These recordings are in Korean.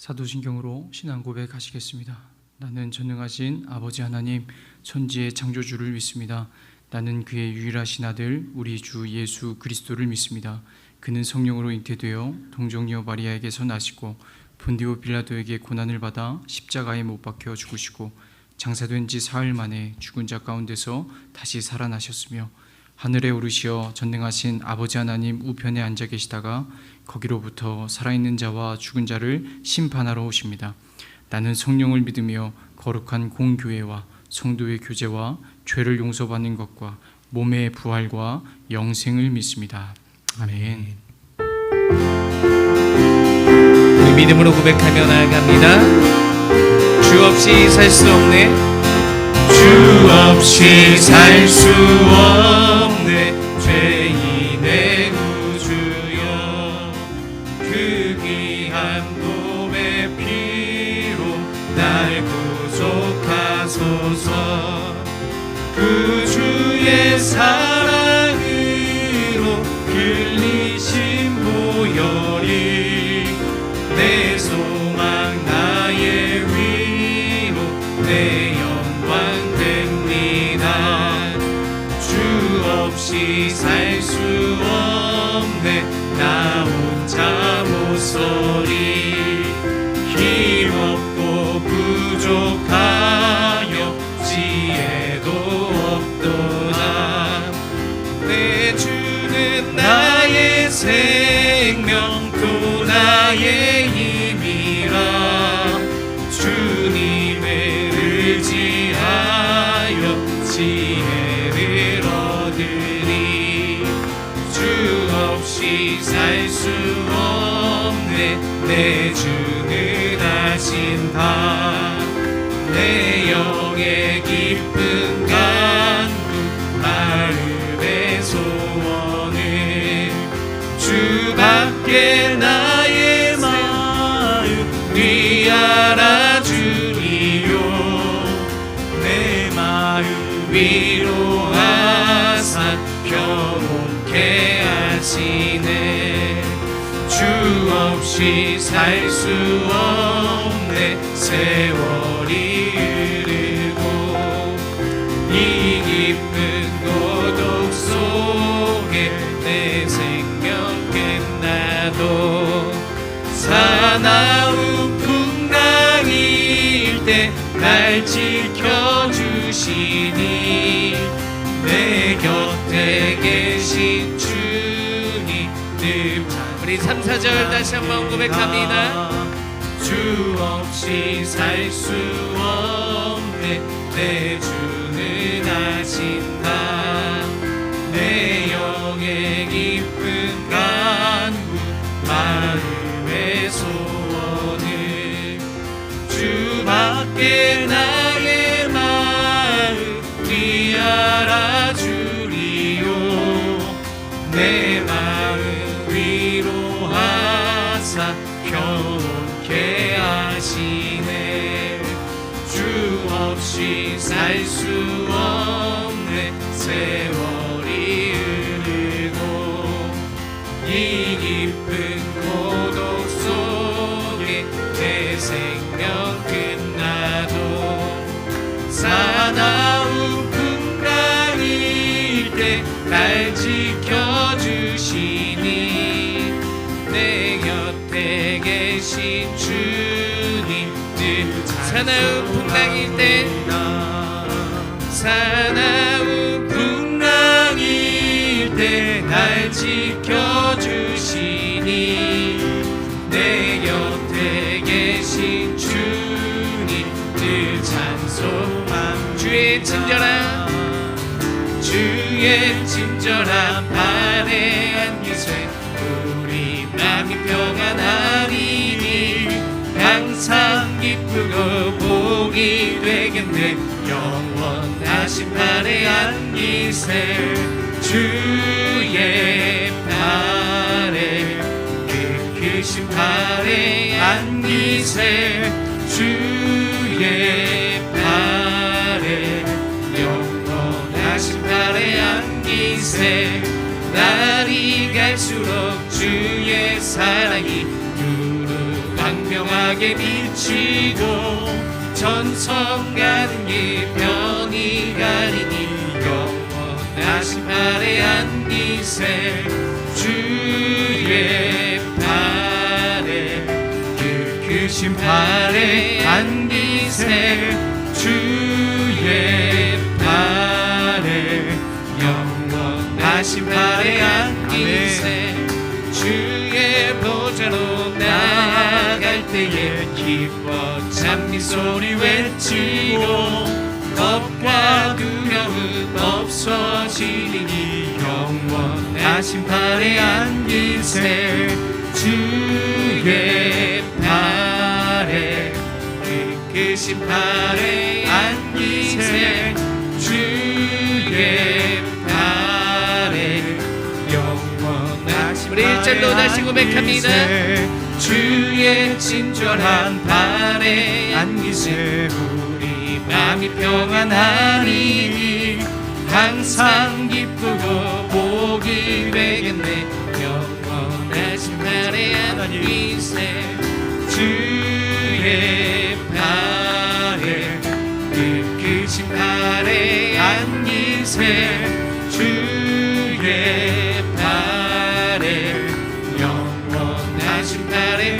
사도신경으로 신앙 고백하시겠습니다. 나는 전능하신 아버지 하나님 천지의 창조주를 믿습니다. 나는 그의 유일하신 아들 우리 주 예수 그리스도를 믿습니다. 그는 성령으로 잉태되어 동정녀 마리아에게서 나시고 본디오 빌라도에게 고난을 받아 십자가에 못 박혀 죽으시고 장사된 지 사흘 만에 죽은 자 가운데서 다시 살아나셨으며 하늘에 오르시어 전능하신 아버지 하나님 우편에 앉아 계시다가 거기로부터 살아있는 자와 죽은 자를 심판하러 오십니다. 나는 성령을 믿으며 거룩한 공교회와 성도의 교제와 죄를 용서받는 것과 몸의 부활과 영생을 믿습니다. 아멘. 우리 믿음으로 고백하며 나아갑니다. 주 없이 살 수 없네. 주 없이 살 수 없네. 죄인의 구주여 그 귀한 몸의 피로 날 구속하소서. 그 주의 사랑으로 흘리신 보혈이 내 소망 나의 위로 내 영광 됩니다. 주 없이 살 수 없네. 나 혼자 못서리. 힘없고 부족하여 지혜도 없도다. 내 주는 나의 생명 또 나의 힘이라. 주님을 의지하여 지혜를 얻으리. 주 없이 살 수 없네. 내 주는 하신다. 내 영의 깊은 간구 마음의 소원을 주밖에 나의 마음 네 알아주리요. 내 마음 위로하사 평온케 하시네. 주 없이 살 수 없네. 세월이 흐르고 이 깊은 고독 속에 내 생명 끝나도 사나운 풍랑일 때 날 지켜주시니 내 곁에 계신 주님 늘. 우리 3, 4절 다시 한번 고백합니다. 주 없이 살 수 없네. 내 주는 하신다. 내 영의 깊은 간구 마음의 소원을 주밖에 나의 마음 네 알아주리요. 내 마음 위로하사 평온케 하시네. 주 없이 살 수 없네. 세월이 흐르고 이 깊은 고독 속에 내 생명 끝나도 사나운 풍랑일 때 날 지켜주시니 내 곁에 계신 주님 늘. 사나운 풍랑일 때 사나운 풍랑일 때 날 지켜주시니 내 곁에 계신 주님 늘 찬송함. 주의 친절한 발에 안기세 우리 마음이 평안하리니 항상 기쁘고 복이 되겠네. 영원하신 발에 안기세 주의 발에 크신 발에 안기세 주의 발에 영원하신 발에 안기세. 날이 갈수록 주의 사랑이 두루강 분명하게 비치고 전성 가는 길 편히 가리니 영원하신 발에 안기세 주의 발에 그 크신 발에 안기세 주의 발에 영원하신 발에 안기세 주의 보좌로 나아갈 때에 기뻐 찬미 소리 외치고 겁과 두려움 없어지리니 영원하신 발에 안기세 주의 발에 그 크신 발에 안기세 주의 발에 영원하신 우리 일절로 다시 고백합니다. 주의 친절한 발에 안기세 우리 마음이 평안하리니 항상 기쁘고 복이 되겠네 영원하신 발에 안기세 주의 발에 그 크신 발에 안기세 주의 발에 영원하신 발에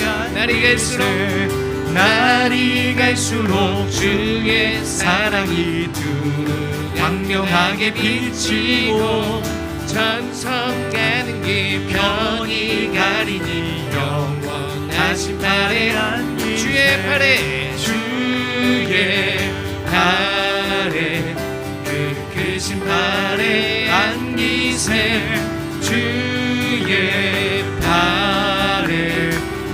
날이 갈수록 주의 사랑이 두루 광명하게 비치고 전성 가는 길 편히 가리니 영원하신 발에 주의 발에 그 크신 발에 안기세 주의 발에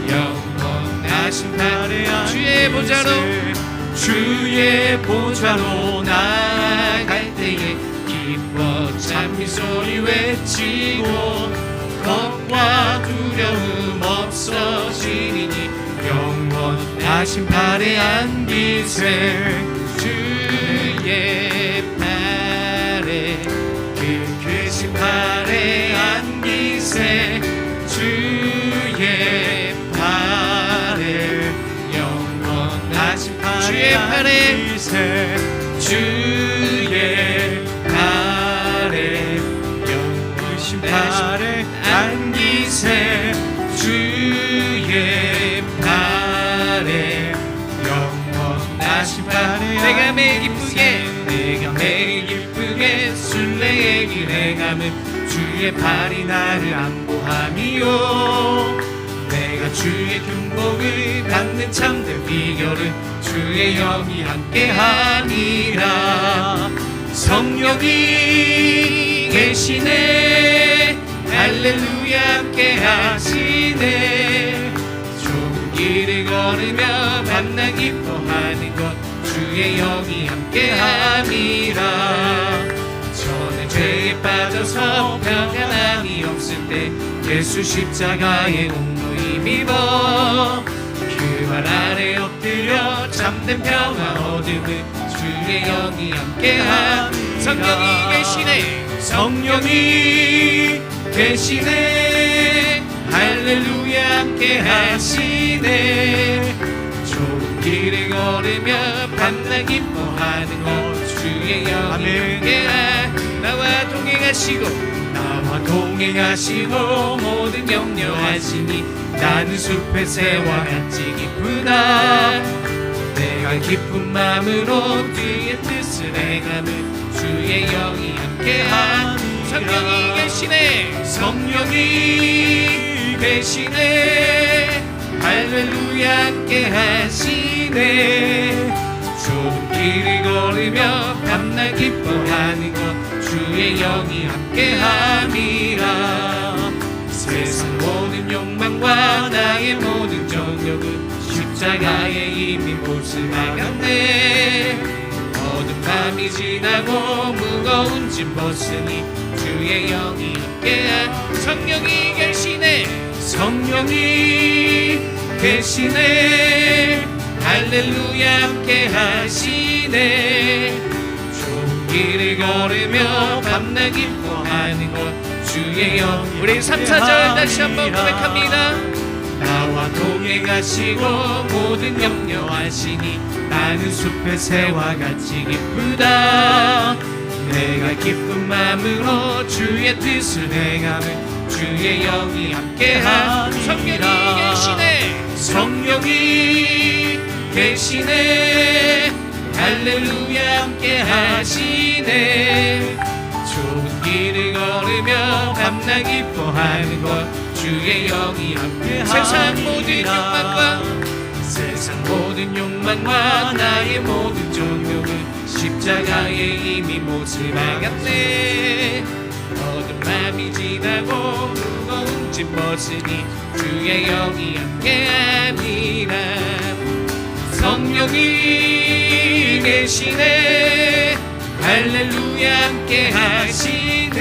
영원하신 발에 주의 보좌로 나아갈 때에 기뻐 찬미 소리 외치고 겁과 두려움 없어지리니 영원하신 발에 안기세 주의 발에 그 크신 발에 안기세 주의 발에 영원하신 주의 발에 주의 발에 영원하신 발에 안기세 주의 발에 영원하신 발에 내가 매일 기쁘게 순례의 길에 가면 주의 발이 나를 안보함이요 내가 주의 균복을 받는 참된 비결은 주의 영이 함께하니라 성령이 계시네 할렐루야 함께하시네 좁은 길을 걸으며 만나 기뻐하는 것 주의 영이 함께함이라 저는 죄에 빠져서 평안함이 없을 때 예수 십자가의 공로 힘입어 그 발 아래 엎드려 참된 평화 얻음을 주의 영이 함께함 성령이 계시네 할렐루야 함께하시네 좁은 길을 걸으며 밤낮 기뻐하는 것 주의 영이 함께함 나와 동행하시고 모든 염려하시니 나는 숲의 새와 같이 기쁘다 내가 기쁜 마음으로 주의 뜻을 행하면 주의 영이 함께함 성령이 계시네 할렐루야 함께하시네 좁은 길을 걸으며 밤낮 기뻐하는 것 주의 영이 함께함이라 세상 모든 욕망과 나의 모든 정욕은 십자가에 이미 못을 박았네 어두운 밤이 지나고 무거운 짐 벗으니 주의 영이 함께한 성령이 계시네 할렐루야 함께하시네 좁은 길을 걸으며 밤낮 기뻐하는 것 주의 영 우리 3, 4절 다시 한번 고백합니다 나와 동행하시고 모든 염려하시니 나는 숲의 새와 같이 기쁘다. 내가 기쁜 마음으로 주의 뜻을 행하면 주의 영이 함께하리라. 성령이 계시네. 성령이 계시네. 할렐루야 함께하시네. 좋은 길을 걸으며 밤낮 기뻐하는 것 주의 영이 함께하리라. 세상 모든 욕망과 나의 모든 종교는 십자가에 이미 못을 박았네. 어두운 밤이 지나고 무거운 짐 벗으니 주의 영이 함께하니라. 성령이 계시네. 할렐루야 함께하시네.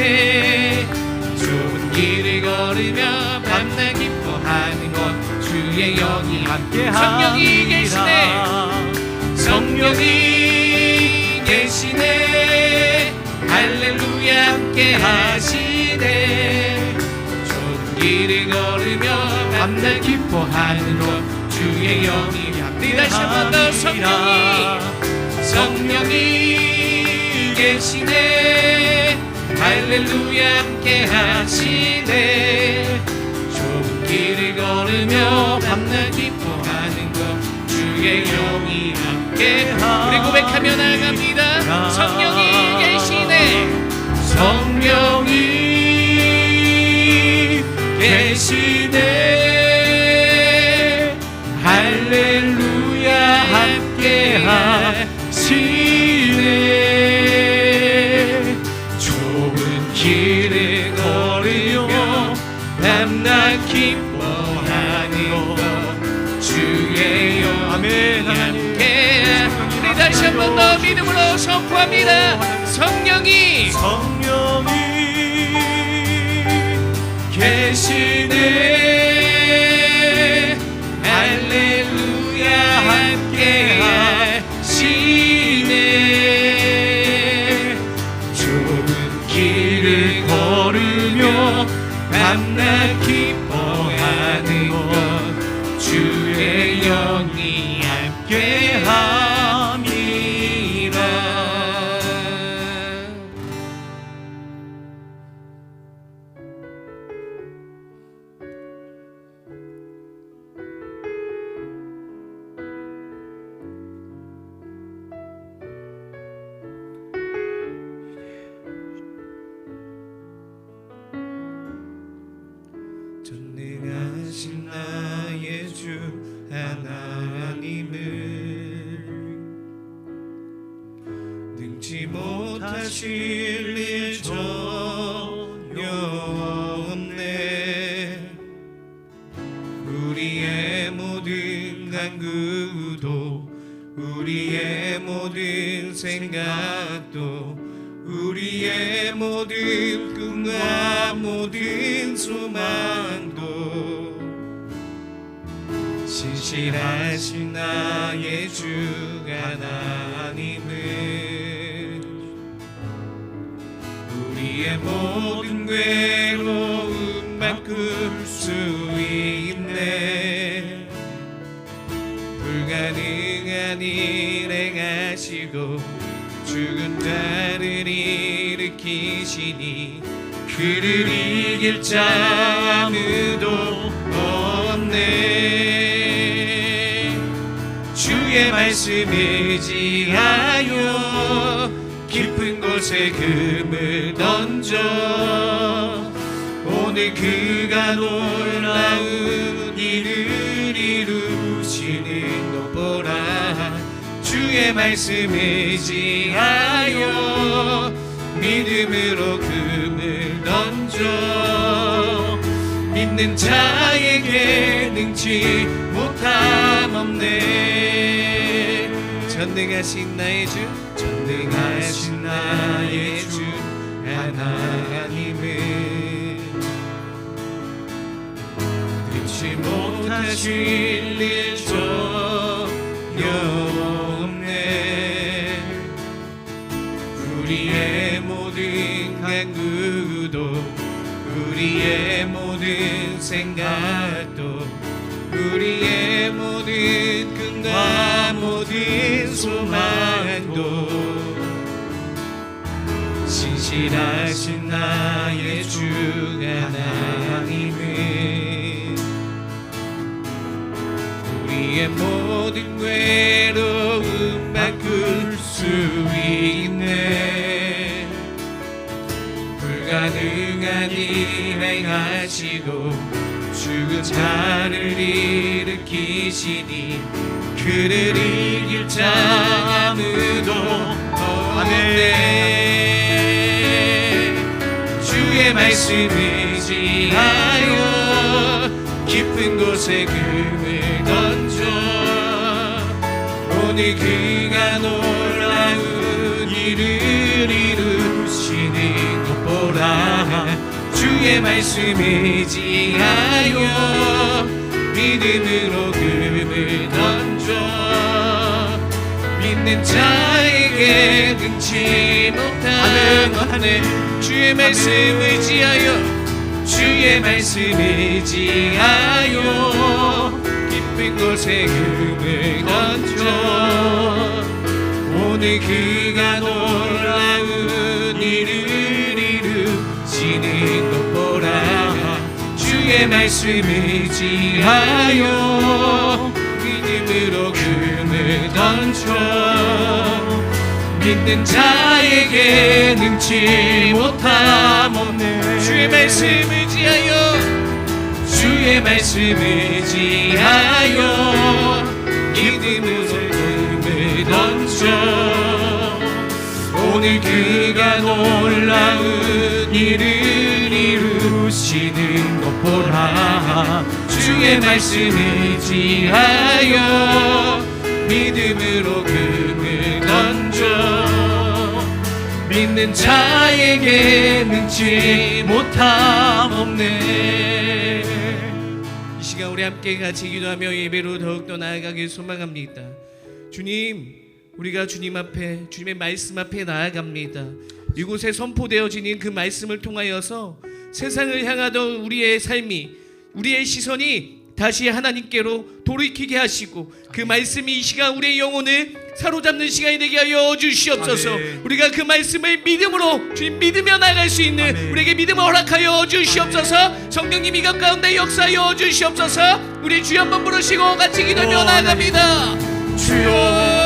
좋은 길을 걸으며 밤낮 기뻐하는 것 주의 영이 함께하니라. 성령이 계시네. 성령이 계시네. 할렐루야 함께하시네. 좋은 길을 걸으며 밤낮 기뻐하는 것 주의 영이 함께하니라. 다시 한번 더 성령이 계시네. 할렐루야 함께하시네. 좋은 길을 걸으며 밤낮 기뻐하는 것 주의 영이 함께하시네. 우리 고백하며 나갑니다. 성령이 계시네. 성령이 계시네. 할렐루야 함께하시네. 좋은 길을 걸으며 밤낮 기뻐하는 것 주의 영이 함께. 우리 다시 한 번 더 믿음으로 선포합니다. 성령이 계시네. 할렐루야 함께하시네. 좋은 길을 걸으며 밤낮 기뻐하는 것 주의 영이 함께함이라. 전능하신 나의 주 하나님을 능치 못하실 일 전혀 없네. 우리의 모든 간구도 우리의 모든 생각도 우리의 모든 꿈과 모든 소망도 신실하신 나의 주 하나님은 우리의 모든 괴로움 바꿀 수 있네. 불가능한 일 행하시고 죽은 자를 일으키시니 그를 이길 자 아무도 없네. 주의 말씀 의지하여 깊은 곳에 금을 던져 오늘 그가 놀라운 일을 이루시는 것 보라. 주의 말씀 의지하여 믿음으로 금을 던져 믿는 자에게 능치 못함 없네. 전능하신 나의 주, 전능하신 나의 주 하나님은 능치 못하실 일 전혀 없네. 우리의 모든 간구도 우리의 모든 생각도 끝나 모든 소망도 신실하신 나의 주 하나님은 우리의 모든 괴로움 바꿀 수 있네. 불가능한 일 행하시고 죽은 자를 일으키시니 그를 이길 자 아무도 없네. 주의 말씀 의지하여 깊은 곳에 금을 던져 오늘 그가 놀라운 일을 이루시는 것 보라. 주의 말씀 의지하여 믿음으로 금을 던져 믿는 자에게 능치 못하네. 주의 말씀 의지하여 주의 말씀 의지하여 깊은 곳에 금을 던져 오늘 그가 놀라운 일을 이루시는 것 보라. 주의 말씀 의지하여 믿음으로 금을 던져 믿는 자에게 능치 못함 없네. 주의 말씀 의지하여 주의 말씀 의지하여 믿음으로 금을 던져 오늘 그가 놀라운 일을 이루시는 것 보라. 주의 말씀 의지하여 믿음으로 금을 던져 믿는 자에게 능치 못함 없네. 이 시간 우리 함께 같이 기도하며 예배로 더욱더 나아가길 소망합니다. 주님, 우리가 주님 앞에 주님의 말씀 앞에 나아갑니다. 이곳에 선포되어지는 그 말씀을 통하여서 세상을 향하던 우리의 삶이 우리의 시선이 다시 하나님께로 돌이키게 하시고 그 말씀이 이 시간 우리의 영혼을 사로잡는 시간이 되게 하여 주시옵소서. 아멘. 우리가 그 말씀을 믿음으로 주님 믿으며 나갈 수 있는 아멘. 우리에게 믿음을 허락하여 주시옵소서. 성령님 이것 가운데 역사하여 주시옵소서. 우리 주여 한번 부르시고 같이 기도하며 나아갑니다. 주여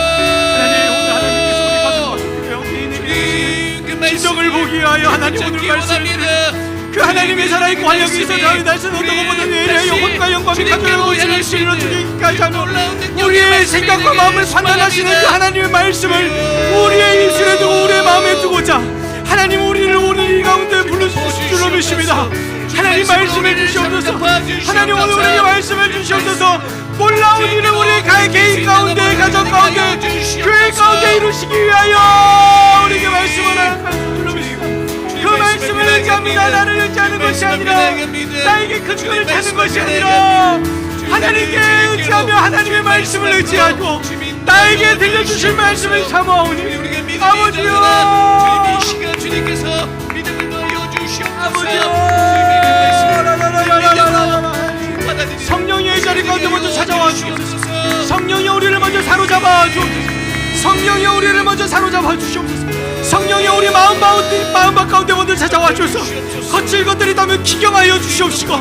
기적을 보기 위하여 하나님 오늘 말씀을 그 하나님의 살아있고 활력이 있어 다윗 날선 어떤 것보다 내려 영혼과 영광이 가져오고 진리를 주기까지 하는 우리의 생각과 마음을 판단하시는 그 하나님의 말씀을 우리의 입술에 두고 우리의 마음에 두고자 하나님 우리를 오늘 이 가운데 불러주실 줄로 믿습니다. 하나님 말씀해 주시옵소서. 하나님 오늘 우리에게 말씀해 주시옵소서. 놀라운 일을 우리의 개인 가운데 가정 가운데 교회 가운데 이루시기 위하여 우리에게 말씀을 하나님 그 말씀을 의지합니다. 나를 의지하는 것이 아니라 나에게 근거를 찾는 것이 아니라 하나님께 의지하며 하나님의 말씀을 의지하고 나에게 들려주실 말씀을 삼아오니 아버지요 주님께서 믿음을 넣어 주시옵소서. 성령이 이 자리 가운데 먼저 찾아와 주옵소서. 성령이 우리를 먼저 사로잡아 주옵소서. 성령이 우리를 먼저 사로잡아 주시옵소서. 성령이 우리 마음 가운데 먼저 찾아와 주소서. 거칠 것들이 있다면 기경하여 주시옵시고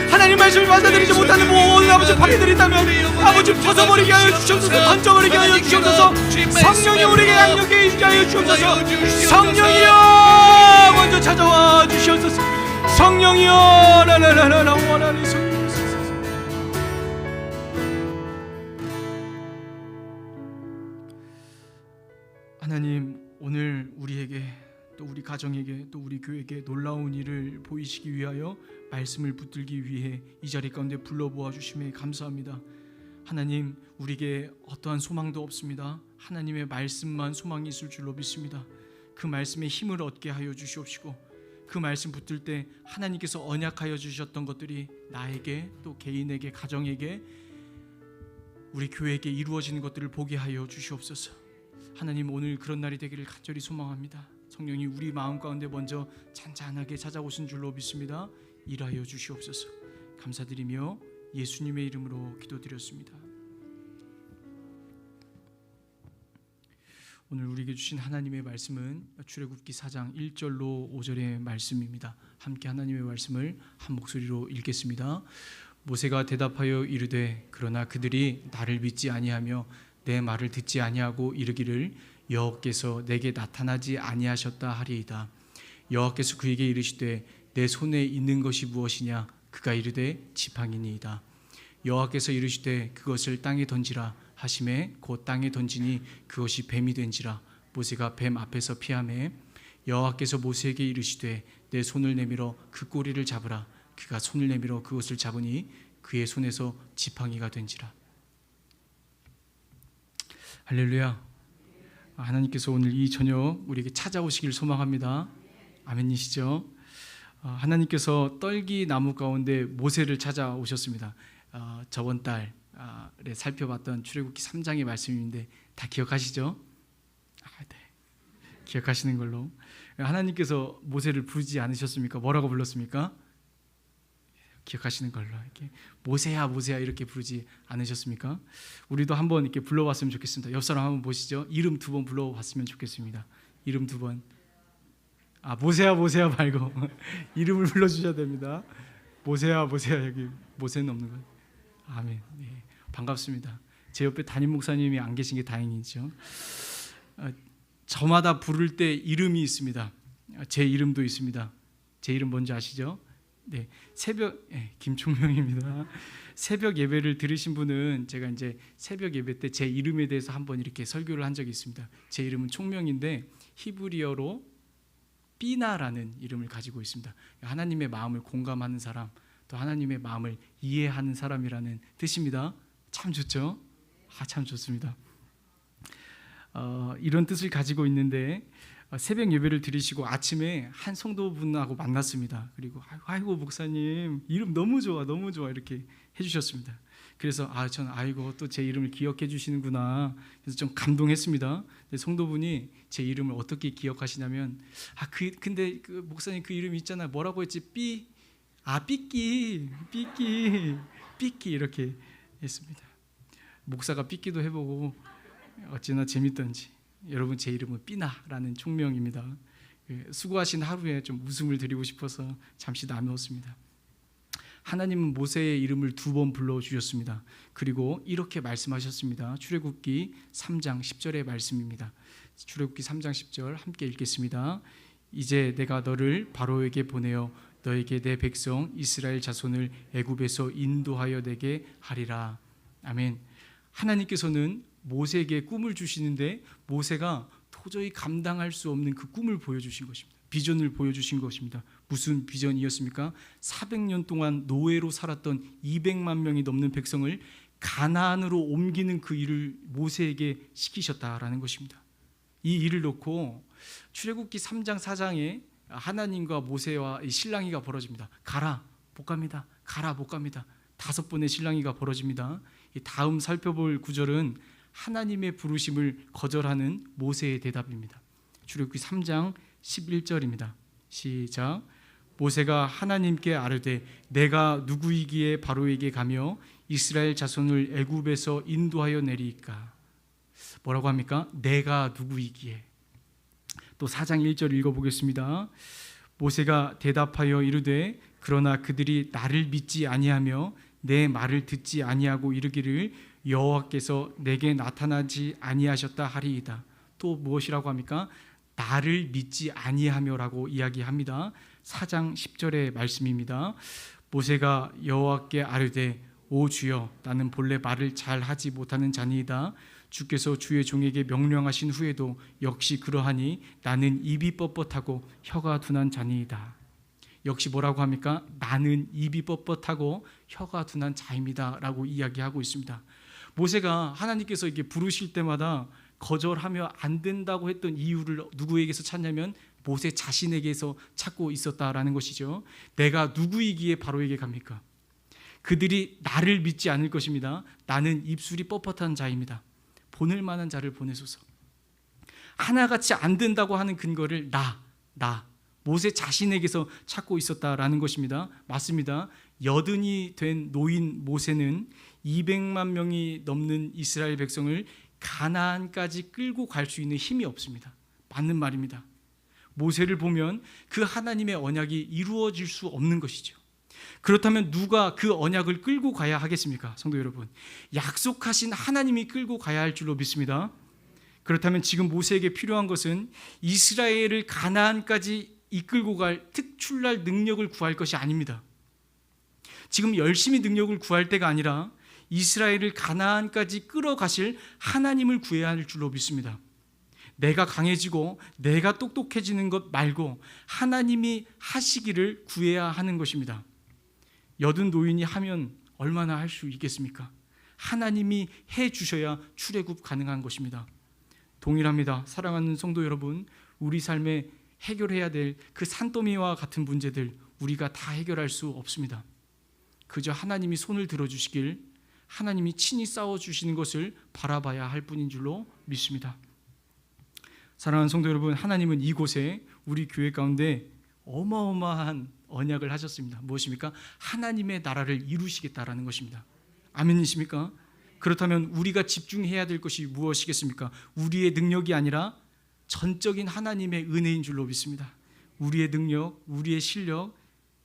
하나님 말씀을 받아들이지 못하는 모든 아버지 파괴들이 있다면 아버지 벗어버리게 하여 주시옵소서. 던져버리게 하여 주시옵소서. 성령이 우리에게 강력히 임재하여 주옵소서. 성령이여 먼저 찾아와 주시옵소서. 성령이여 라라라라 원하니 성령 하나님, 오늘 우리에게 또 우리 가정에게 또 우리 교회에게 놀라운 일을 보이시기 위하여 말씀을 붙들기 위해 이 자리 가운데 불러보아 주심에 감사합니다. 하나님, 우리에게 어떠한 소망도 없습니다. 하나님의 말씀만 소망이 있을 줄로 믿습니다. 그 말씀에 힘을 얻게 하여 주시옵시고 그 말씀 붙들 때 하나님께서 언약하여 주셨던 것들이 나에게 또 개인에게 가정에게 우리 교회에게 이루어지는 것들을 보게 하여 주시옵소서. 하나님, 오늘 그런 날이 되기를 간절히 소망합니다. 성령이 우리 마음 가운데 먼저 잔잔하게 찾아오신 줄로 믿습니다. 일하여 주시옵소서. 감사드리며 예수님의 이름으로 기도드렸습니다. 오늘 우리에게 주신 하나님의 말씀은 출애굽기 4장 1절로 5절의 말씀입니다. 함께 하나님의 말씀을 한 목소리로 읽겠습니다. 모세가 대답하여 이르되 그러나 그들이 나를 믿지 아니하며 내 말을 듣지 아니하고 이르기를 여호와께서 내게 나타나지 아니하셨다 하리이다. 여호와께서 그에게 이르시되 내 손에 있는 것이 무엇이냐? 그가 이르되 지팡이니이다. 여호와께서 이르시되 그것을 땅에 던지라 하시매 곧 땅에 던지니 그것이 뱀이 된지라. 모세가 뱀 앞에서 피하매 여호와께서 모세에게 이르시되 내 손을 내밀어 그 꼬리를 잡으라. 그가 손을 내밀어 그것을 잡으니 그의 손에서 지팡이가 된지라. 할렐루야. 하나님께서 오늘 이 저녁 우리에게 찾아오시길 소망합니다. 아멘이시죠? 하나님께서 떨기 나무 가운데 모세를 찾아오셨습니다. 저번 달에 살펴봤던 출애굽기 3장의 말씀인데 다 기억하시죠? 네. 기억하시는 걸로. 하나님께서 모세를 부르지 않으셨습니까? 뭐라고 불렀습니까? 기억하시는 걸로. 이렇게 모세야 모세야 이렇게 부르지 않으셨습니까? 우리도 한번 이렇게 불러봤으면 좋겠습니다. 옆 사람 한번 보시죠. 이름 2번 불러봤으면 좋겠습니다. 이름 2번. 모세야 모세야 말고 이름을 불러주셔야 됩니다. 모세야 모세야. 여기 모세는 없는 것. 아멘. 네, 반갑습니다. 제 옆에 담임 목사님이 안 계신 게 다행이죠. 저마다 부를 때 이름이 있습니다. 제 이름도 있습니다. 제 이름 뭔지 아시죠? 네, 김총명입니다. 새벽 예배를 들으신 분은 제가 이제 새벽 예배 때 제 이름에 대해서 한번 이렇게 설교를 한 적이 있습니다. 제 이름은 총명인데 히브리어로 삐나라는 이름을 가지고 있습니다. 하나님의 마음을 공감하는 사람, 또 하나님의 마음을 이해하는 사람이라는 뜻입니다. 참 좋죠? 참 좋습니다. 이런 뜻을 가지고 있는데 새벽 예배를 드리시고 아침에 한 성도분하고 만났습니다. 그리고 아이고 목사님 이름 너무 좋아 너무 좋아 이렇게 해주셨습니다. 그래서 저는 또 제 이름을 기억해 주시는구나. 그래서 좀 감동했습니다. 성도분이 제 이름을 어떻게 기억하시냐면 근데 그 목사님 그 이름 있잖아 뭐라고 했지? 삐끼 이렇게 했습니다. 목사가 삐끼도 해보고 어찌나 재밌던지. 여러분 제 이름은 삐나라는 총명입니다. 수고하신 하루에 좀 웃음을 드리고 싶어서 잠시 나누었습니다. 하나님은 모세의 이름을 2번 불러주셨습니다. 그리고 이렇게 말씀하셨습니다. 출애굽기 3장 10절의 말씀입니다. 출애굽기 3장 10절 함께 읽겠습니다. 이제 내가 너를 바로에게 보내어 너에게 내 백성 이스라엘 자손을 애굽에서 인도하여 내게 하리라. 아멘. 하나님께서는 모세에게 꿈을 주시는데 모세가 도저히 감당할 수 없는 그 꿈을 보여주신 것입니다. 비전을 보여주신 것입니다. 무슨 비전이었습니까? 400년 동안 노예로 살았던 200만 명이 넘는 백성을 가나안으로 옮기는 그 일을 모세에게 시키셨다라는 것입니다. 이 일을 놓고 출애굽기 3장 4장에 하나님과 모세와 실랑이가 벌어집니다. 가라 못 갑니다. 가라 못 갑니다. 5번의 실랑이가 벌어집니다. 다음 살펴볼 구절은 하나님의 부르심을 거절하는 모세의 대답입니다. 출애굽기 3장 11절입니다. 시작. 모세가 하나님께 아뢰되 내가 누구이기에 바로에게 가며 이스라엘 자손을 애굽에서 인도하여 내리이까. 뭐라고 합니까? 내가 누구이기에. 또 4장 1절 읽어보겠습니다. 모세가 대답하여 이르되 그러나 그들이 나를 믿지 아니하며 내 말을 듣지 아니하고 이르기를 여호와께서 내게 나타나지 아니하셨다 하리이다. 또 무엇이라고 합니까? 나를 믿지 아니하며라고 이야기합니다. 4장 10절의 말씀입니다. 모세가 여호와께 아뢰되 오 주여 나는 본래 말을 잘 하지 못하는 자니이다. 주께서 주의 종에게 명령하신 후에도 역시 그러하니 나는 입이 뻣뻣하고 혀가 둔한 자니이다. 역시 뭐라고 합니까? 나는 입이 뻣뻣하고 혀가 둔한 자입니다 라고 이야기하고 있습니다. 모세가 하나님께서 이렇게 부르실 때마다 거절하며 안 된다고 했던 이유를 누구에게서 찾냐면 모세 자신에게서 찾고 있었다라는 것이죠. 내가 누구이기에 바로에게 갑니까? 그들이 나를 믿지 않을 것입니다. 나는 입술이 뻣뻣한 자입니다. 보낼 만한 자를 보내소서. 하나같이 안 된다고 하는 근거를 모세 자신에게서 찾고 있었다라는 것입니다. 맞습니다. 여든이 된 노인 모세는 200만 명이 넘는 이스라엘 백성을 가나안까지 끌고 갈 수 있는 힘이 없습니다. 맞는 말입니다. 모세를 보면 그 하나님의 언약이 이루어질 수 없는 것이죠. 그렇다면 누가 그 언약을 끌고 가야 하겠습니까? 성도 여러분, 약속하신 하나님이 끌고 가야 할 줄로 믿습니다. 그렇다면 지금 모세에게 필요한 것은 이스라엘을 가나안까지 이끌고 갈 특출날 능력을 구할 것이 아닙니다. 지금 열심히 능력을 구할 때가 아니라 이스라엘을 가나안까지 끌어가실 하나님을 구해야 할 줄로 믿습니다. 내가 강해지고 내가 똑똑해지는 것 말고 하나님이 하시기를 구해야 하는 것입니다. 여든 노인이 하면 얼마나 할 수 있겠습니까? 하나님이 해 주셔야 출애굽 가능한 것입니다. 동일합니다. 사랑하는 성도 여러분, 우리 삶에 해결해야 될 그 산더미와 같은 문제들 우리가 다 해결할 수 없습니다. 그저 하나님이 손을 들어주시길, 하나님이 친히 싸워주시는 것을 바라봐야 할 뿐인 줄로 믿습니다. 사랑하는 성도 여러분, 하나님은 이곳에 우리 교회 가운데 어마어마한 언약을 하셨습니다. 무엇입니까? 하나님의 나라를 이루시겠다라는 것입니다. 아멘이십니까? 그렇다면 우리가 집중해야 될 것이 무엇이겠습니까? 우리의 능력이 아니라 전적인 하나님의 은혜인 줄로 믿습니다. 우리의 능력, 우리의 실력,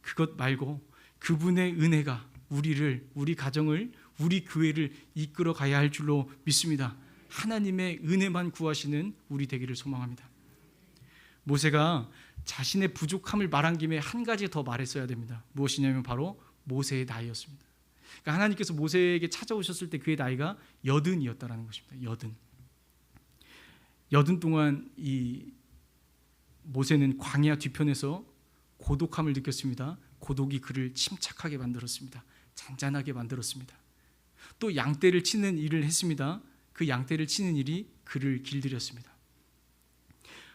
그것 말고 그분의 은혜가 우리를, 우리 가정을, 우리 교회를 이끌어 가야 할 줄로 믿습니다. 하나님의 은혜만 구하시는 우리 되기를 소망합니다. 모세가 자신의 부족함을 말한 김에 한 가지 더 말했어야 됩니다. 무엇이냐면 바로 모세의 나이였습니다. 그러니까 하나님께서 모세에게 찾아오셨을 때 그의 나이가 80이었다라는 것입니다. 80 동안 이 모세는 광야 뒤편에서 고독함을 느꼈습니다. 고독이 그를 침착하게 만들었습니다. 잔잔하게 만들었습니다. 또 양떼를 치는 일을 했습니다. 그 양떼를 치는 일이 그를 길들였습니다.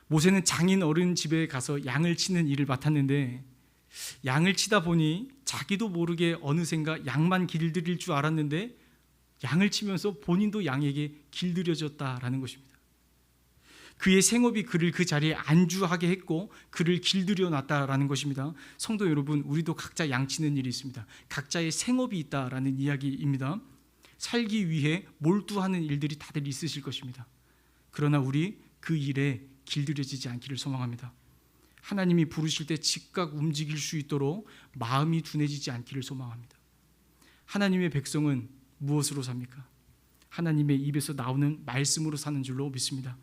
모세는 장인 어른 집에 가서 양을 치는 일을 맡았는데 양을 치다 보니 자기도 모르게 어느샌가 양만 길들일 줄 알았는데 양을 치면서 본인도 양에게 길들여졌다라는 것입니다. 그의 생업이 그를 그 자리에 안주하게 했고 그를 길들여 놨다라는 것입니다. 성도 여러분, 우리도 각자 양 치는 일이 있습니다. 각자의 생업이 있다라는 이야기입니다. 살기 위해 몰두하는 일들이 다들 있으실 것입니다. 그러나 우리 그 일에 길들여지지 않기를 소망합니다. 하나님이 부르실 때 즉각 움직일 수 있도록 마음이 둔해지지 않기를 소망합니다. 하나님의 백성은 무엇으로 삽니까? 하나님의 입에서 나오는 말씀으로 사는 줄로 믿습니다.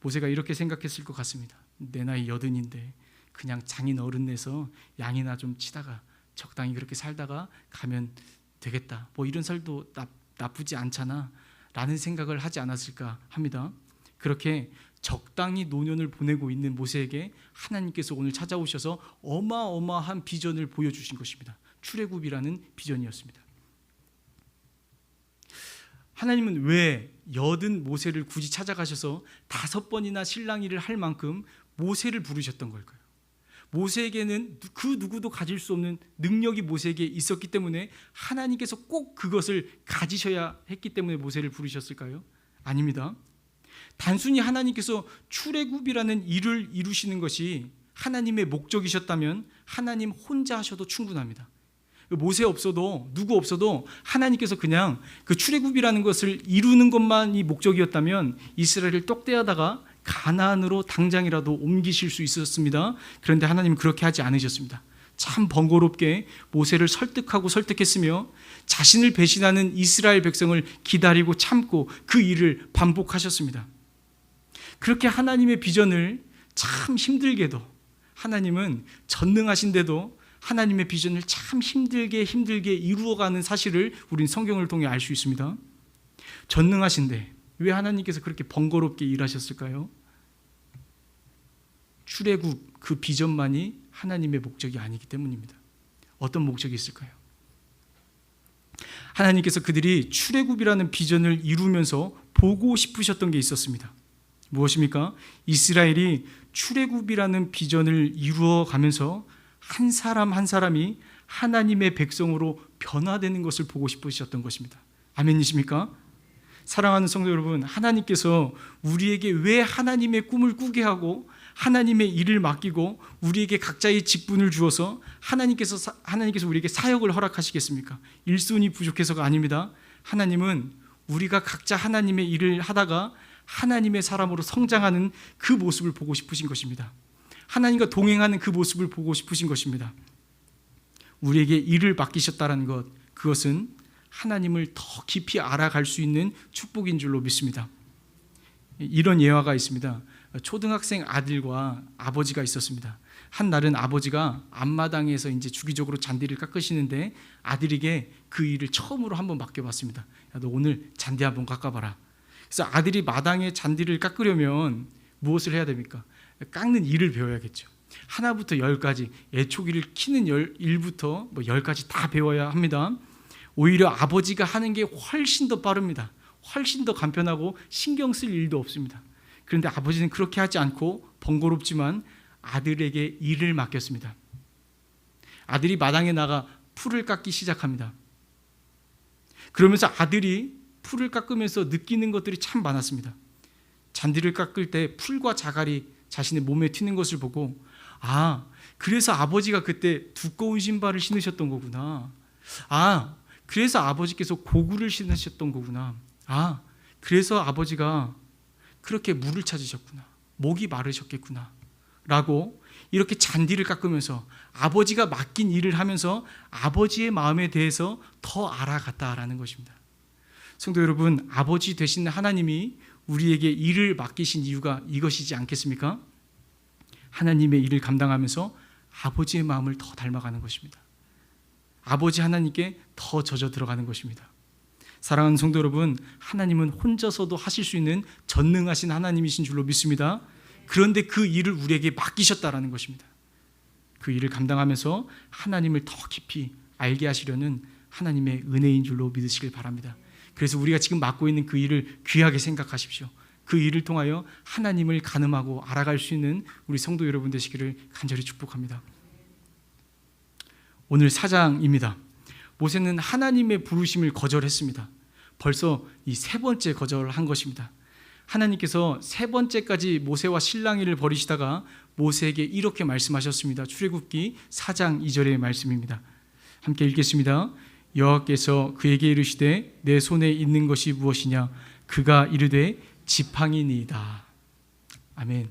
모세가 이렇게 생각했을 것 같습니다. 내 나이 80인데 그냥 장인 어른네서 양이나 좀 치다가 적당히 그렇게 살다가 가면 되겠다. 뭐 이런 살도 나쁘지 않잖아 라는 생각을 하지 않았을까 합니다. 그렇게 적당히 노년을 보내고 있는 모세에게 하나님께서 오늘 찾아오셔서 어마어마한 비전을 보여주신 것입니다. 출애굽이라는 비전이었습니다. 하나님은 왜 80 모세를 굳이 찾아가셔서 5번이나 실랑이를 할 만큼 모세를 부르셨던 걸까요? 모세에게는 그 누구도 가질 수 없는 능력이 모세에게 있었기 때문에 하나님께서 꼭 그것을 가지셔야 했기 때문에 모세를 부르셨을까요? 아닙니다. 단순히 하나님께서 출애굽이라는 일을 이루시는 것이 하나님의 목적이셨다면 하나님 혼자 하셔도 충분합니다. 모세 없어도 누구 없어도 하나님께서 그냥 그 출애굽이라는 것을 이루는 것만이 목적이었다면 이스라엘을 똑대하다가 가나안으로 당장이라도 옮기실 수 있었습니다. 그런데 하나님은 그렇게 하지 않으셨습니다. 참 번거롭게 모세를 설득했으며 자신을 배신하는 이스라엘 백성을 기다리고 참고 그 일을 반복하셨습니다. 그렇게 하나님의 비전을 참 힘들게도, 하나님은 전능하신데도 하나님의 비전을 참 힘들게 이루어가는 사실을 우린 성경을 통해 알 수 있습니다. 전능하신데 왜 하나님께서 그렇게 번거롭게 일하셨을까요? 출애굽 그 비전만이 하나님의 목적이 아니기 때문입니다. 어떤 목적이 있을까요? 하나님께서 그들이 출애굽이라는 비전을 이루면서 보고 싶으셨던 게 있었습니다. 무엇입니까? 이스라엘이 출애굽이라는 비전을 이루어가면서 한 사람 한 사람이 하나님의 백성으로 변화되는 것을 보고 싶으셨던 것입니다. 아멘이십니까? 사랑하는 성도 여러분, 하나님께서 우리에게 왜 하나님의 꿈을 꾸게 하고 하나님의 일을 맡기고 우리에게 각자의 직분을 주어서 하나님께서 우리에게 사역을 허락하시겠습니까? 일손이 부족해서가 아닙니다. 하나님은 우리가 각자 하나님의 일을 하다가 하나님의 사람으로 성장하는 그 모습을 보고 싶으신 것입니다. 하나님과 동행하는 그 모습을 보고 싶으신 것입니다. 우리에게 일을 맡기셨다는 것, 그것은 하나님을 더 깊이 알아갈 수 있는 축복인 줄로 믿습니다. 이런 예화가 있습니다. 초등학생 아들과 아버지가 있었습니다. 한 날은 아버지가 앞마당에서 이제 주기적으로 잔디를 깎으시는데 아들에게 그 일을 처음으로 한번 맡겨봤습니다. 야, 너 오늘 잔디 한번 깎아봐라. 그래서 아들이 마당에 잔디를 깎으려면 무엇을 해야 됩니까? 깎는 일을 배워야겠죠. 하나부터 10까지, 애초기를 키는 일부터 10까지 다 배워야 합니다. 오히려 아버지가 하는 게 훨씬 더 빠릅니다. 훨씬 더 간편하고 신경 쓸 일도 없습니다. 그런데 아버지는 그렇게 하지 않고 번거롭지만 아들에게 일을 맡겼습니다. 아들이 마당에 나가 풀을 깎기 시작합니다. 그러면서 아들이 풀을 깎으면서 느끼는 것들이 참 많았습니다. 잔디를 깎을 때 풀과 자갈이 자신의 몸에 튀는 것을 보고, 아, 그래서 아버지가 그때 두꺼운 신발을 신으셨던 거구나. 아, 그래서 아버지께서 고구를 신으셨던 거구나. 아, 그래서 아버지가 그렇게 물을 찾으셨구나. 목이 마르셨겠구나. 라고 이렇게 잔디를 깎으면서 아버지가 맡긴 일을 하면서 아버지의 마음에 대해서 더 알아갔다라는 것입니다. 성도 여러분, 아버지 되신 하나님이 우리에게 일을 맡기신 이유가 이것이지 않겠습니까? 하나님의 일을 감당하면서 아버지의 마음을 더 닮아가는 것입니다. 아버지 하나님께 더 젖어 들어가는 것입니다. 사랑하는 성도 여러분, 하나님은 혼자서도 하실 수 있는 전능하신 하나님이신 줄로 믿습니다. 그런데 그 일을 우리에게 맡기셨다라는 것입니다. 그 일을 감당하면서 하나님을 더 깊이 알게 하시려는 하나님의 은혜인 줄로 믿으시길 바랍니다. 그래서 우리가 지금 맡고 있는 그 일을 귀하게 생각하십시오. 그 일을 통하여 하나님을 가늠하고 알아갈 수 있는 우리 성도 여러분 되시기를 간절히 축복합니다. 오늘 4장입니다. 모세는 하나님의 부르심을 거절했습니다. 벌써 이 3번째 거절한 것입니다. 하나님께서 3번째까지 모세와 실랑이를 벌이시다가 모세에게 이렇게 말씀하셨습니다. 출애굽기 4장 2절의 말씀입니다. 함께 읽겠습니다. 여호와께서 그에게 이르시되 내 손에 있는 것이 무엇이냐? 그가 이르되 지팡이니이다. 아멘.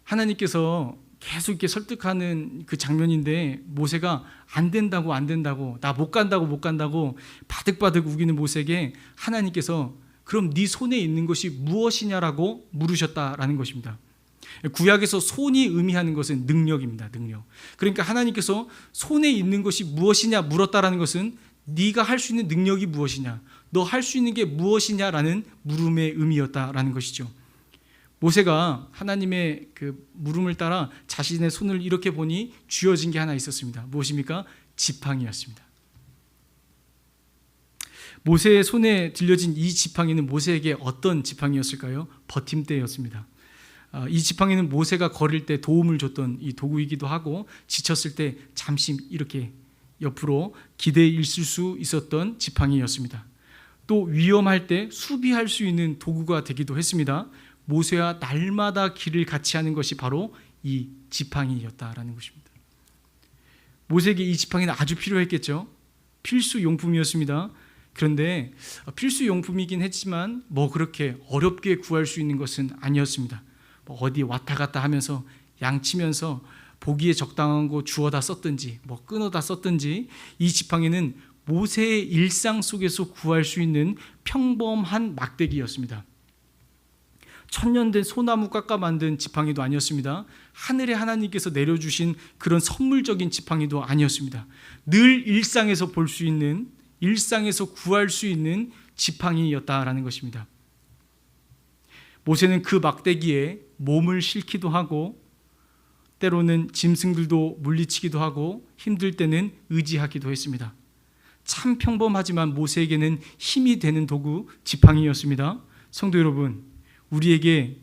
하나님께서 계속 이렇게 설득하는 그 장면인데 모세가 안 된다고 나 못 간다고 바득바득 우기는 모세에게 하나님께서 그럼 네 손에 있는 것이 무엇이냐라고 물으셨다라는 것입니다. 구약에서 손이 의미하는 것은 능력입니다. 능력. 그러니까 하나님께서 손에 있는 것이 무엇이냐 물었다라는 것은 네가 할 수 있는 능력이 무엇이냐, 너 할 수 있는 게 무엇이냐라는 물음의 의미였다라는 것이죠. 모세가 하나님의 그 물음을 따라 자신의 손을 이렇게 보니 쥐어진 게 하나 있었습니다. 무엇입니까? 지팡이였습니다. 모세의 손에 들려진 이 지팡이는 모세에게 어떤 지팡이였을까요? 버팀대였습니다. 이 지팡이는 모세가 걸을 때 도움을 줬던 이 도구이기도 하고 지쳤을 때 잠시 이렇게 옆으로 기대어 있을 수 있었던 지팡이였습니다. 또 위험할 때 수비할 수 있는 도구가 되기도 했습니다. 모세와 날마다 길을 같이 하는 것이 바로 이 지팡이였다라는 것입니다. 모세에게 이 지팡이는 아주 필요했겠죠. 필수 용품이었습니다. 그런데 필수 용품이긴 했지만 그렇게 어렵게 구할 수 있는 것은 아니었습니다. 어디 왔다 갔다 하면서 양치면서 보기에 적당한 거 주워다 썼든지 끊어다 썼든지 이 지팡이는 모세의 일상 속에서 구할 수 있는 평범한 막대기였습니다. 천년된 소나무 깎아 만든 지팡이도 아니었습니다. 하늘에 하나님께서 내려주신 그런 선물적인 지팡이도 아니었습니다. 늘 일상에서 볼 수 있는, 일상에서 구할 수 있는 지팡이였다라는 것입니다. 모세는 그 막대기에 몸을 싣기도 하고 때로는 짐승들도 물리치기도 하고 힘들 때는 의지하기도 했습니다. 참 평범하지만 모세에게는 힘이 되는 도구 지팡이였습니다. 성도 여러분, 우리에게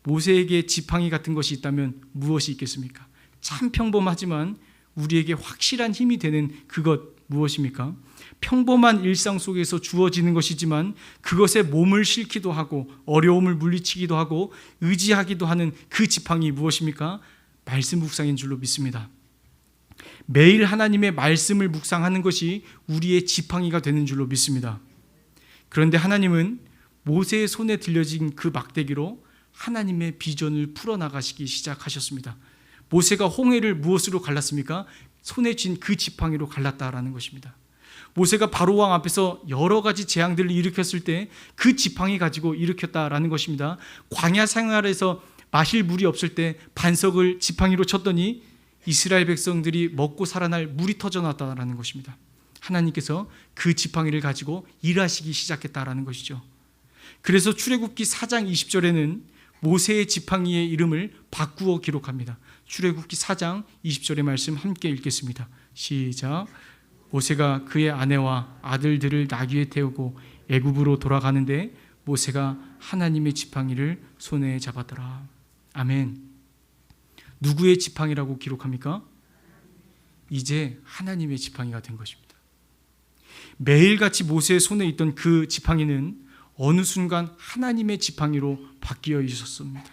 모세에게 지팡이 같은 것이 있다면 무엇이 있겠습니까? 참 평범하지만 우리에게 확실한 힘이 되는 그것 무엇입니까? 평범한 일상 속에서 주어지는 것이지만 그것에 몸을 싣기도 하고 어려움을 물리치기도 하고 의지하기도 하는 그 지팡이 무엇입니까? 말씀 묵상인 줄로 믿습니다. 매일 하나님의 말씀을 묵상하는 것이 우리의 지팡이가 되는 줄로 믿습니다. 그런데 하나님은 모세의 손에 들려진 그 막대기로 하나님의 비전을 풀어나가시기 시작하셨습니다. 모세가 홍해를 무엇으로 갈랐습니까? 손에 쥔 그 지팡이로 갈랐다라는 것입니다. 모세가 바로왕 앞에서 여러 가지 재앙들을 일으켰을 때 그 지팡이 가지고 일으켰다라는 것입니다. 광야 생활에서 마실 물이 없을 때 반석을 지팡이로 쳤더니 이스라엘 백성들이 먹고 살아날 물이 터져나왔다라는 것입니다. 하나님께서 그 지팡이를 가지고 일하시기 시작했다라는 것이죠. 그래서 출애굽기 4장 20절에는 모세의 지팡이의 이름을 바꾸어 기록합니다. 출애굽기 4장 20절의 말씀 함께 읽겠습니다. 시작. 모세가 그의 아내와 아들들을 나귀에 태우고 애굽으로 돌아가는데 모세가 하나님의 지팡이를 손에 잡았더라. 아멘. 누구의 지팡이라고 기록합니까? 이제 하나님의 지팡이가 된 것입니다. 매일같이 모세의 손에 있던 그 지팡이는 어느 순간 하나님의 지팡이로 바뀌어 있었습니다.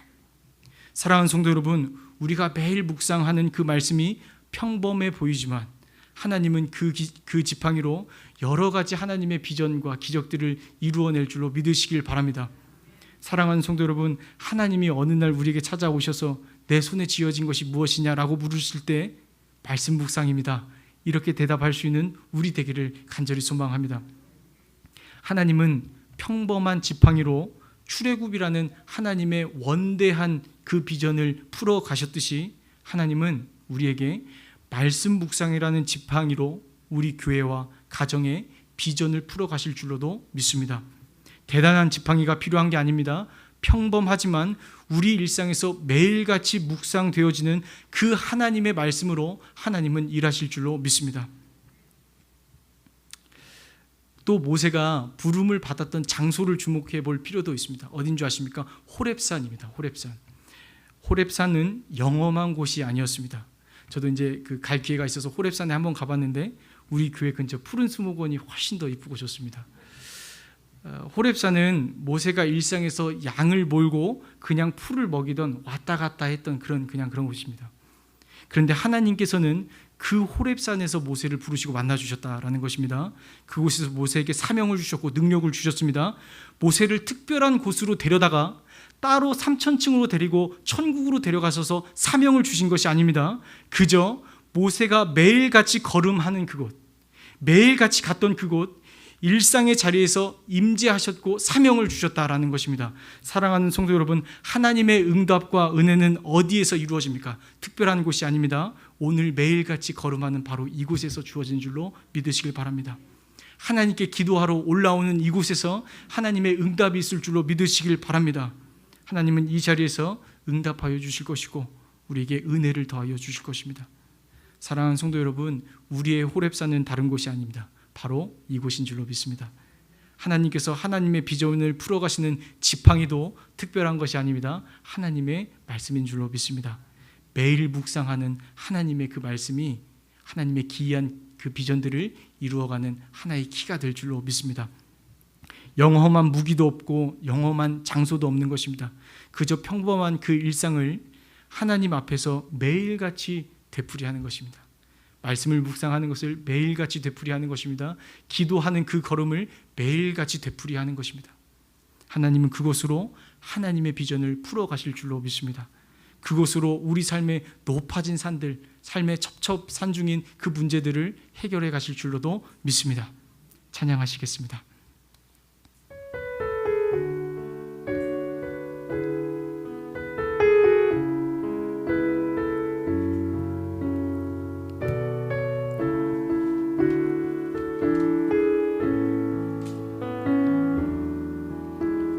사랑하는 성도 여러분, 우리가 매일 묵상하는 그 말씀이 평범해 보이지만 하나님은 그 지팡이로 여러 가지 하나님의 비전과 기적들을 이루어낼 줄로 믿으시길 바랍니다. 사랑하는 성도 여러분, 하나님이 어느 날 우리에게 찾아오셔서 내 손에 쥐어진 것이 무엇이냐라고 물으실 때 말씀 묵상입니다, 이렇게 대답할 수 있는 우리 되기를 간절히 소망합니다. 하나님은 평범한 지팡이로 출애굽이라는 하나님의 원대한 그 비전을 풀어 가셨듯이 하나님은 우리에게 말씀 묵상이라는 지팡이로 우리 교회와 가정의 비전을 풀어 가실 줄로도 믿습니다. 대단한 지팡이가 필요한 게 아닙니다. 평범하지만 우리 일상에서 매일같이 묵상되어지는 그 하나님의 말씀으로 하나님은 일하실 줄로 믿습니다. 또 모세가 부름을 받았던 장소를 주목해 볼 필요도 있습니다. 어딘 줄 아십니까? 호렙산입니다. 호렙산은 영험한 곳이 아니었습니다. 저도 이제 갈 기회가 있어서 호렙산에 한번 가봤는데 우리 교회 근처 푸른 수목원이 훨씬 더 이쁘고 좋습니다. 호렙산은 모세가 일상에서 양을 몰고 그냥 풀을 먹이던 왔다 갔다 했던 그런 곳입니다. 그런데 하나님께서는 그 호렙산에서 모세를 부르시고 만나주셨다라는 것입니다. 그곳에서 모세에게 사명을 주셨고 능력을 주셨습니다. 모세를 특별한 곳으로 데려다가 따로 3,000층으로 데리고 천국으로 데려가셔서 사명을 주신 것이 아닙니다. 그저 모세가 매일같이 걸음하는 그곳, 매일같이 갔던 그곳, 일상의 자리에서 임재하셨고 사명을 주셨다라는 것입니다. 사랑하는 성도 여러분, 하나님의 응답과 은혜는 어디에서 이루어집니까? 특별한 곳이 아닙니다. 오늘 매일같이 걸음하는 바로 이곳에서 주어진 줄로 믿으시길 바랍니다. 하나님께 기도하러 올라오는 이곳에서 하나님의 응답이 있을 줄로 믿으시길 바랍니다. 하나님은 이 자리에서 응답하여 주실 것이고 우리에게 은혜를 더하여 주실 것입니다. 사랑하는 성도 여러분, 우리의 호렙산은 다른 곳이 아닙니다. 바로 이곳인 줄로 믿습니다. 하나님께서 하나님의 비전을 풀어가시는 지팡이도 특별한 것이 아닙니다. 하나님의 말씀인 줄로 믿습니다. 매일 묵상하는 하나님의 그 말씀이 하나님의 기이한 그 비전들을 이루어가는 하나의 키가 될 줄로 믿습니다. 영험한 무기도 없고 영험한 장소도 없는 것입니다. 그저 평범한 그 일상을 하나님 앞에서 매일같이 되풀이하는 것입니다. 말씀을 묵상하는 것을 매일같이 되풀이하는 것입니다. 기도하는 그 걸음을 매일같이 되풀이하는 것입니다. 하나님은 그곳으로 하나님의 비전을 풀어가실 줄로 믿습니다. 그곳으로 우리 삶의 높아진 산들, 삶의 첩첩산중인 그 문제들을 해결해 가실 줄로도 믿습니다. 찬양하시겠습니다.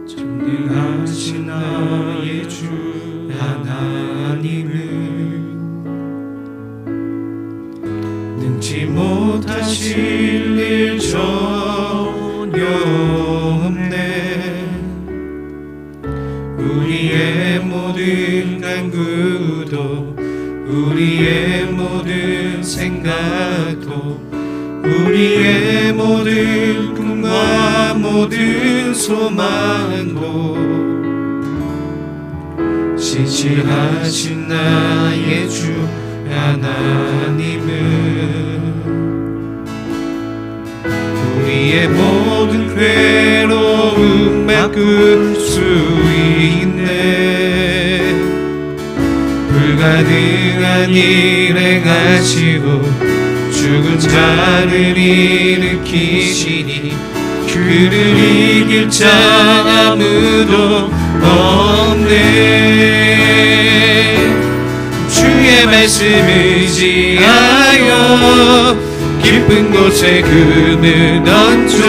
전능하신 나의 주 하나님은 능치 못하실 일 전혀 없네. 우리의 모든 간구도 우리의 모든 생각도 우리의 모든 꿈과 모든 소망도 신실하신 나의 주 하나님은 우리의 모든 괴로움 바꿀 수 있네. 불가능한 일 행하시고 죽은 자를 일으키시니 그를 이길 자 아무도 없네. 주의 말씀 의지하여 깊은 곳에 금을 던져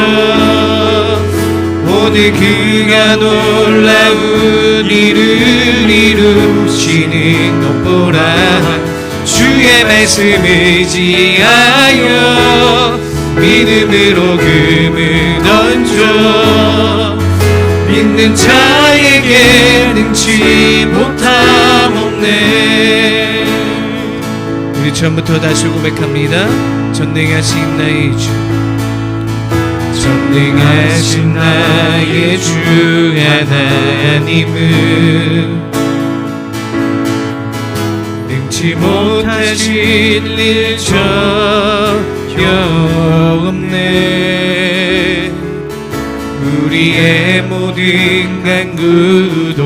오늘 그가 놀라운 일을 이루시는 것 보라. 주의 말씀 의지하여 믿음으로 금을 던져 믿는 자에게 능치 못함 없네. 우리 처음부터 다시 고백합니다. 전능하신 나의 주, 전능하신 나의 주 하나님은 능치 못하실 일 전혀 없네. 우리의 모든 간구도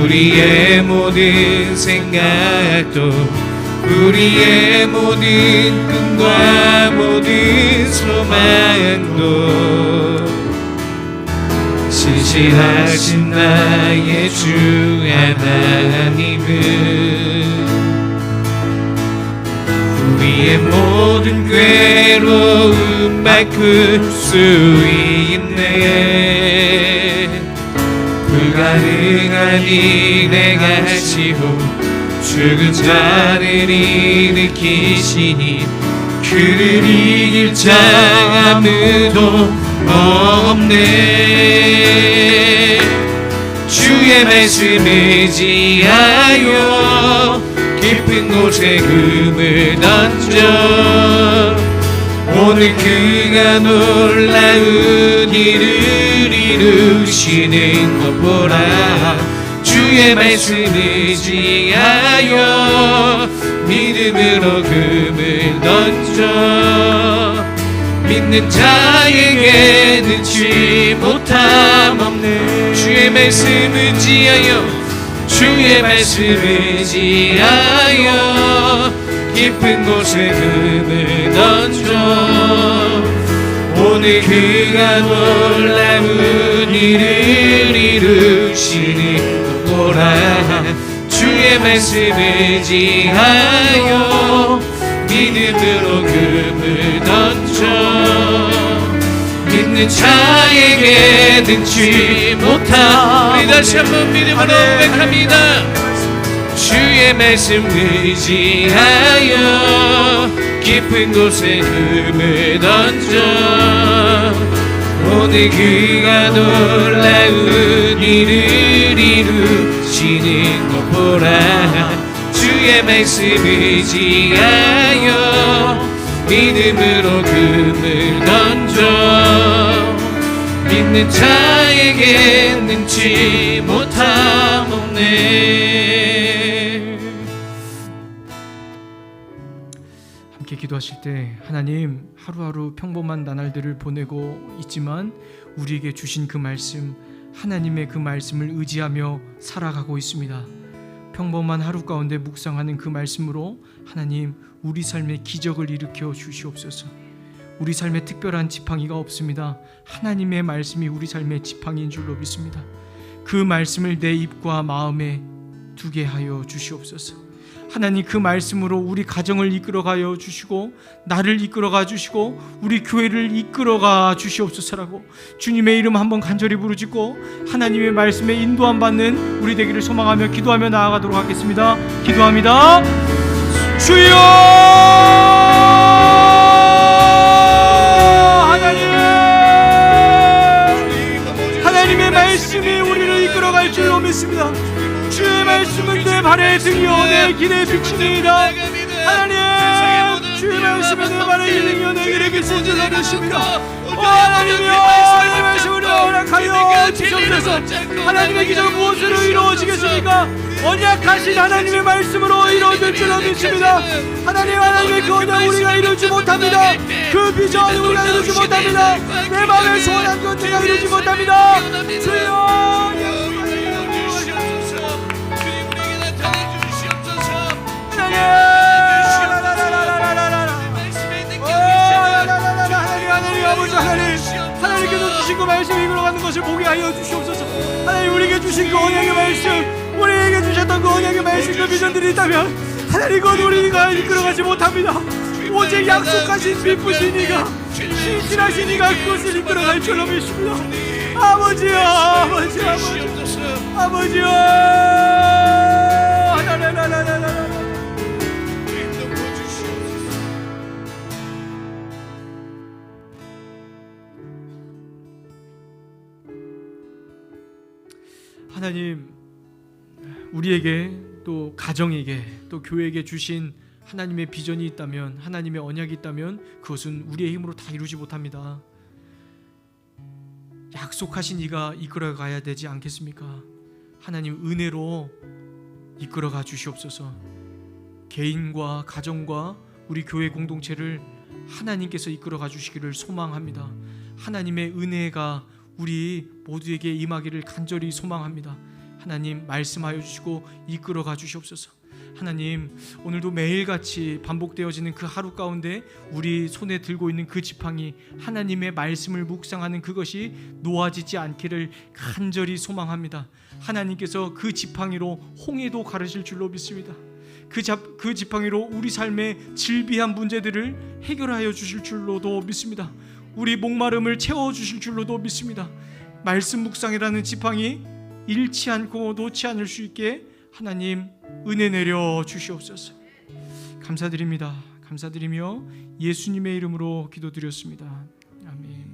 우리의 모든 생각도 우리의 모든 꿈과 모든 소망도 신실하신 나의 주 하나님은 우리의 모든 괴로움 바꿀 수 있네. 불가능한 일 행하시고 죽은 자를 일으키시니 그를 이길 자 아무도 없네. 주의 말씀 의지하여 깊은 곳에 금을 던져 오늘 그가 놀라운 일을 이루시는 것 보라. 주의 말씀 의지하여 믿음으로 금을 던져 믿는 자에게 능치 못함 없네. 주의 말씀 의지하여 주의 말씀 의지하여 깊은 곳에 금을 던져 오늘 그가 놀라운 일을 이루시니 보라. 주의 말씀 의지하여 믿음으로 금을 던져 믿는 자에게 능치 못함. 우리 다시 한번 믿음으로 고백합니다. 주의 말씀 의지하여 깊은 곳에 금을 던져 오늘 그가 놀라운 일을 이루시는 것 보라. 주의 말씀 의지하여 믿음으로 금을 던져 믿는 자에게 능치 못함 없네. 함께 기도하실 때 하나님, 하루하루 평범한 나날들을 보내고 있지만 우리에게 주신 그 말씀, 하나님의 그 말씀을 의지하며 살아가고 있습니다. 평범한 하루 가운데 묵상하는 그 말씀으로 하나님, 우리 삶에 기적을 일으켜 주시옵소서. 우리 삶에 특별한 지팡이가 없습니다. 하나님의 말씀이 우리 삶의 지팡이인 줄로 믿습니다. 그 말씀을 내 입과 마음에 두게 하여 주시옵소서. 하나님, 그 말씀으로 우리 가정을 이끌어가여 주시고 나를 이끌어가 주시고 우리 교회를 이끌어가 주시옵소서라고 주님의 이름 한번 간절히 부르짖고 하나님의 말씀에 인도함 받는 우리 되기를 소망하며 기도하며 나아가도록 하겠습니다. 기도합니다. 주여, 하나님의 말씀이 우리를 이끌어갈 줄로 믿습니다. 주의 말씀은 내 발의 등이요 내 길의 빛이니이다. 하나님, 주의 말씀은 내 발의 등이요 내 길의 빛인 줄로 믿습니다. 하나님이여, 내 말씀을 허락하여 주옵소서. 하나님의 기적은 무엇으로 이루어지고 이루어지겠습니까? 언약하신 하나님의 말씀으로 이루어질 줄로 믿습니다. 하나님의 그 언약 우리가 이루지 못합니다. 그 비전 우리가 이루지 못합니다. 내 마음에 소원한 것 내가 이루지 못합니다. 주여 하나님께서 주신 그 말씀 이끌어가는 것을 보게 하여 주시옵소서. 하나님 우리에게 주신 그 언약의 말씀, 우리에게 주셨던 그 언약의 말씀, 그 비전들이 있다면 하나님 그건 우리가 이끌어가지 못합니다. 오직 약속하신 미쁘신 이가, 신실하신 이가 그것을 이끌어갈 줄로 믿습니다. 아버지여, 아버지여, 아버지여, 아버지여. 하나나나나나나. 하나님, 우리에게 또 가정에게 또 교회에게 주신 하나님의 비전이 있다면, 하나님의 언약이 있다면 그것은 우리의 힘으로 다 이루지 못합니다. 약속하신 이가 이끌어가야 되지 않겠습니까? 하나님 은혜로 이끌어가 주시옵소서. 개인과 가정과 우리 교회 공동체를 하나님께서 이끌어가 주시기를 소망합니다. 하나님의 은혜가 우리 모두에게 임하기를 간절히 소망합니다. 하나님 말씀하여 주시고 이끌어가 주시옵소서. 하나님 오늘도 매일같이 반복되어지는 그 하루 가운데 우리 손에 들고 있는 그 지팡이, 하나님의 말씀을 묵상하는 그것이 놓아지지 않기를 간절히 소망합니다. 하나님께서 그 지팡이로 홍해도 가르실 줄로 믿습니다. 그 지팡이로 우리 삶의 질비한 문제들을 해결하여 주실 줄로도 믿습니다. 우리 목마름을 채워주실 줄로도 믿습니다. 말씀 묵상이라는 지팡이 잃지 않고 놓지 않을 수 있게 하나님 은혜 내려 주시옵소서. 감사드립니다. 감사드리며 예수님의 이름으로 기도드렸습니다. 아멘.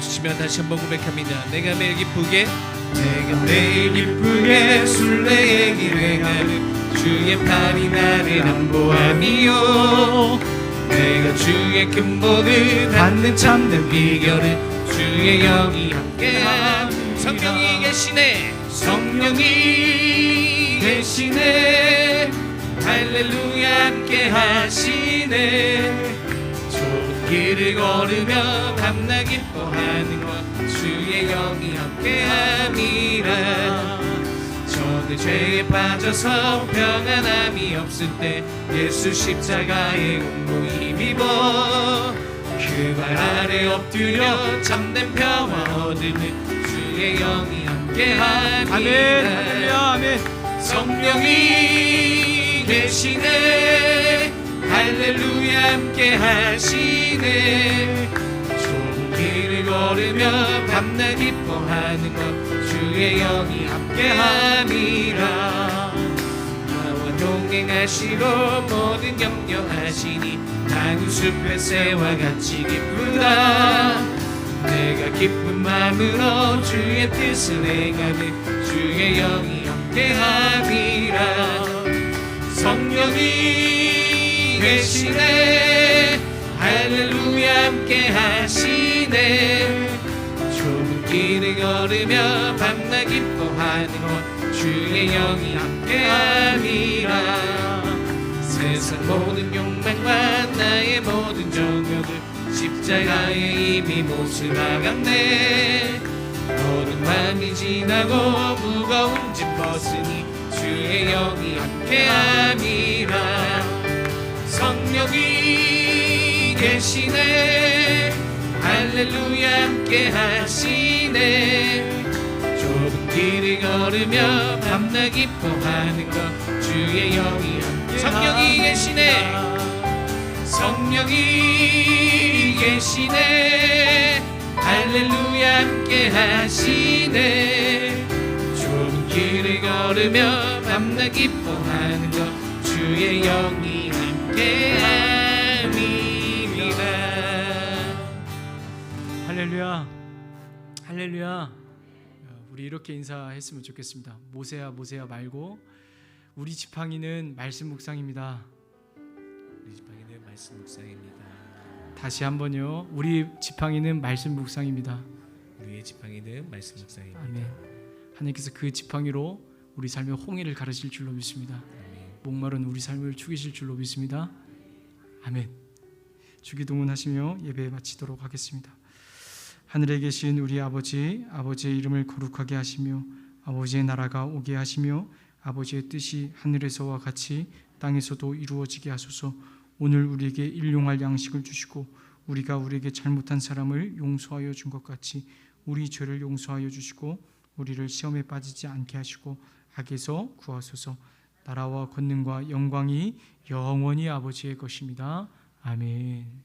주시면 다시 한번 고백합니다. 내가 매일 기쁘게, 내가 매일 기쁘게 순례의 길에 가는 주의 팔이 나를 안보하니요. 내가 주의 큰 복을 받는 참된 비결은 주의 영이 함께함. 성령이 계시네, 성령이 계시네, 할렐루야 함께 하시네. 좁은 길을 걸으며 밤낮 기뻐하는 것 주의 영이 함께함이라. 저는 죄에 빠져서 평안함이 없을 때 예수 십자가의 공로 힘입어 그 발 아래 엎드려 참된 평화 얻으는 주의 영이 함께함이라. 아멘. 할렐루야. 아멘. 성령이 계시네, 할렐루야 함께 하시네. 좁은 길을 걸으며 밤낮 기뻐하는 것 주의 영이 함께함이라. 나와 동행하시고 모든 염려하시니 나는 숲의 새와 같이 기쁘다. 내가 기쁜 마음으로 주의 뜻을 행하는 주의 영이 함께함이라. 성령이 계시네, 할렐루야 함께 하시네. 좁은 길을 걸으며 밤낮 기뻐하는 것 주의 영이 함께함이라. 세상 모든 욕망과 나의 모든 정욕을 십자가에 이미 못을 박았네. 모든 밤이 지나고 무거운 짐 벗으니 주의 영이 함께함이라. 성령이 계시네, 할렐루야 함께 하시네. 좁은 길을 걸으며 밤낮 기뻐하는 것 주의 영이 함께. 성령이 계시네, 성령이 계시네, 할렐루야 함께 하시네. 좁은 길을 걸으며 밤낮 기뻐하는 것 주의 영이 함께함이니라. 할렐루야. 할렐루야. 우리 이렇게 인사했으면 좋겠습니다. 모세야 모세야 말고 우리 지팡이는 말씀 묵상입니다. 우리 지팡이는 말씀 묵상입니다. 다시 한번요. 우리 지팡이는 말씀 묵상입니다. 우리의 지팡이는 말씀 묵상입니다. 아멘. 하나님께서 그 지팡이로 우리 삶의 홍해를 가르실 줄로 믿습니다. 아멘. 목마른 우리 삶을 죽이실 줄로 믿습니다. 아멘. 주기도문하시며 예배 마치도록 하겠습니다. 하늘에 계신 우리 아버지, 아버지의 이름을 거룩하게 하시며 아버지의 나라가 오게 하시며 아버지의 뜻이 하늘에서와 같이 땅에서도 이루어지게 하소서. 오늘 우리에게 일용할 양식을 주시고 우리가 우리에게 잘못한 사람을 용서하여 준 것 같이 우리 죄를 용서하여 주시고 우리를 시험에 빠지지 않게 하시고 악에서 구하소서. 나라와 권능과 영광이 영원히 아버지의 것입니다. 아멘.